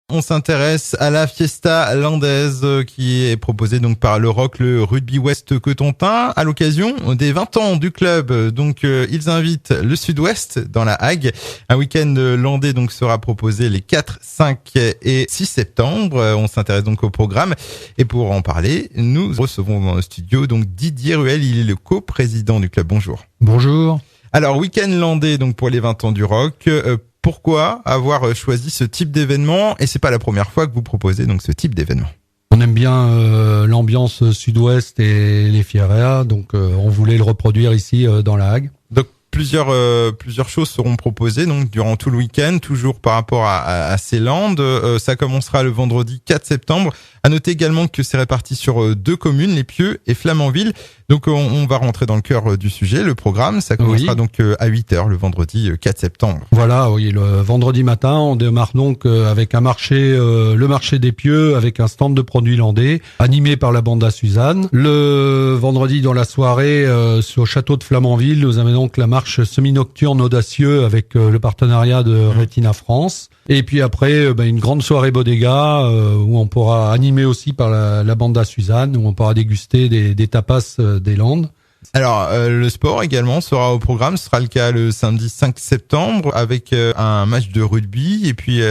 On s'intéresse à la Fiesta landaise qui est proposée donc par le ROC, le Rugby Ouest Cotentin, à l'occasion des 20 ans du club. Donc ils invitent le Sud-Ouest dans la Hague. Un week-end landais donc sera proposé les 4, 5 et 6 septembre. On s'intéresse donc au programme et pour en parler, nous recevons dans le studio donc Didier Ruel, il est le co-président du club. Bonjour. Bonjour. Alors week-end landais donc pour les 20 ans du ROC. Pourquoi avoir choisi ce type d'événement? Et c'est pas la première fois que vous proposez donc ce type d'événement. On aime bien l'ambiance sud-ouest et les fieréas, donc on voulait le reproduire ici dans la Hague. Donc plusieurs choses seront proposées donc durant tout le week-end, toujours par rapport à ces landes. Ça commencera le vendredi 4 septembre. À noter également que c'est réparti sur 2 communes, Les Pieux et Flamanville. Donc on va rentrer dans le cœur du sujet. Le programme, ça commencera donc à 8h le vendredi 4 septembre. Voilà, oui, le vendredi matin, on démarre donc avec un marché, le marché des Pieux, avec un stand de produits landais, animé par la bande à Suzanne. Le vendredi dans la soirée, sur le château de Flamanville, nous avons donc la marche semi-nocturne audacieux avec le partenariat de Retina France. Et puis après, une grande soirée bodega où on pourra animer aussi par la bande à Suzanne, où on pourra déguster des tapas des Landes. Alors, le sport également sera au programme. Ce sera le cas le samedi 5 septembre avec un match de rugby et puis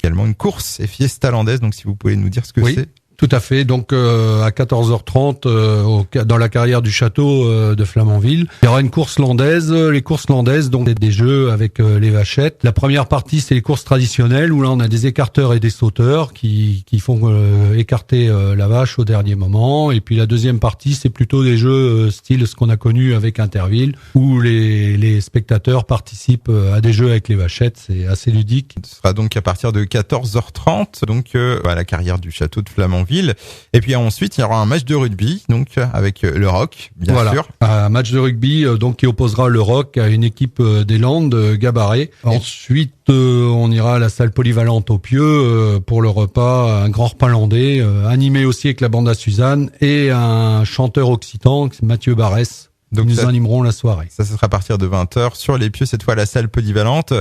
également une course et fiesta landaise. Donc, si vous pouvez nous dire ce que c'est. Tout à fait. Donc à 14h30 dans la carrière du château de Flamanville, il y aura une course landaise. Les courses landaises, donc des jeux avec les vachettes. La première partie, c'est les courses traditionnelles où là on a des écarteurs et des sauteurs qui font écarter la vache au dernier moment. Et puis la deuxième partie, c'est plutôt des jeux style ce qu'on a connu avec Interville où les spectateurs participent à des jeux avec les vachettes. C'est assez ludique. Ce sera donc à partir de 14h30 donc à la carrière du château de Flamanville. Et puis ensuite, il y aura un match de rugby, donc avec le ROC, bien sûr. Un match de rugby donc qui opposera le ROC à une équipe des Landes, Gabaret. Ensuite, on ira à la salle polyvalente au Pieux pour le repas, un grand repas landais, animé aussi avec la bande à Suzanne et un chanteur occitan, Mathieu Barès. Donc nous animerons la soirée. Ça sera à partir de 20h sur Les Pieux, cette fois à la salle polyvalente.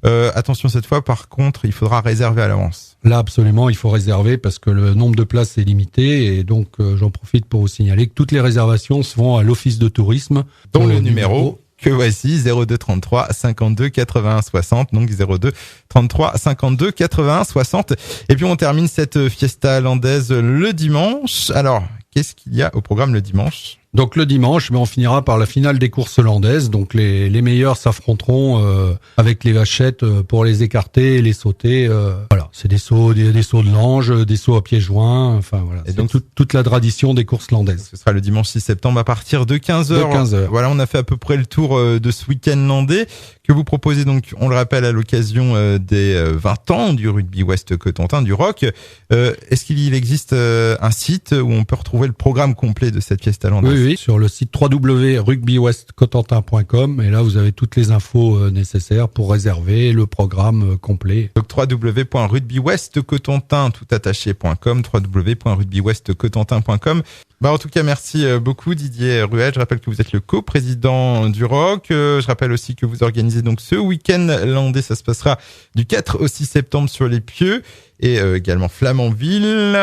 Attention, cette fois, par contre, il faudra réserver à l'avance. Là, absolument, il faut réserver parce que le nombre de places est limité. Et donc, j'en profite pour vous signaler que toutes les réservations se font à l'office de tourisme. Dont le numéro que voici, 02 33 52 81 60. Donc 02 33 52 81 60. Et puis, on termine cette fiesta landaise le dimanche. Alors, qu'est-ce qu'il y a au programme le dimanche ? Donc le dimanche, on finira par la finale des courses landaises. Donc les meilleurs s'affronteront avec les vachettes pour les écarter et les sauter. Voilà, c'est des sauts de l'ange, des sauts à pieds joints. Enfin voilà, et donc toute la tradition des courses landaises. Ce sera le dimanche 6 septembre à partir de 15h. Voilà, on a fait à peu près le tour de ce week-end landais que vous proposez donc, on le rappelle, à l'occasion des 20 ans du Rugby Ouest Cotentin, du ROC. Est-ce qu'il existe un site où on peut retrouver le programme complet de cette fiesta landaise ? Oui, sur le site www.rugbywestcotentin.com et là vous avez toutes les infos nécessaires pour réserver le programme complet. Donc www.rugbywestcotentin.com, www.rugbywestcotentin.com. En tout cas, merci beaucoup Didier Ruel. Je rappelle que vous êtes le co-président du ROC. Je rappelle aussi que vous organisez donc ce week-end landais. Ça se passera du 4 au 6 septembre sur Les Pieux et également Flamanville.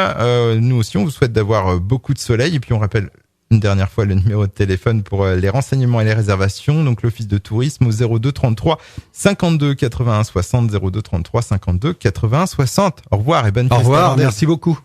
Nous aussi, on vous souhaite d'avoir beaucoup de soleil. Et puis, on rappelle une dernière fois le numéro de téléphone pour les renseignements et les réservations. Donc, l'office de tourisme au 02 33 52 81 60, 02 33 52 81 60. Au revoir et bonne fête. Au revoir, merci beaucoup.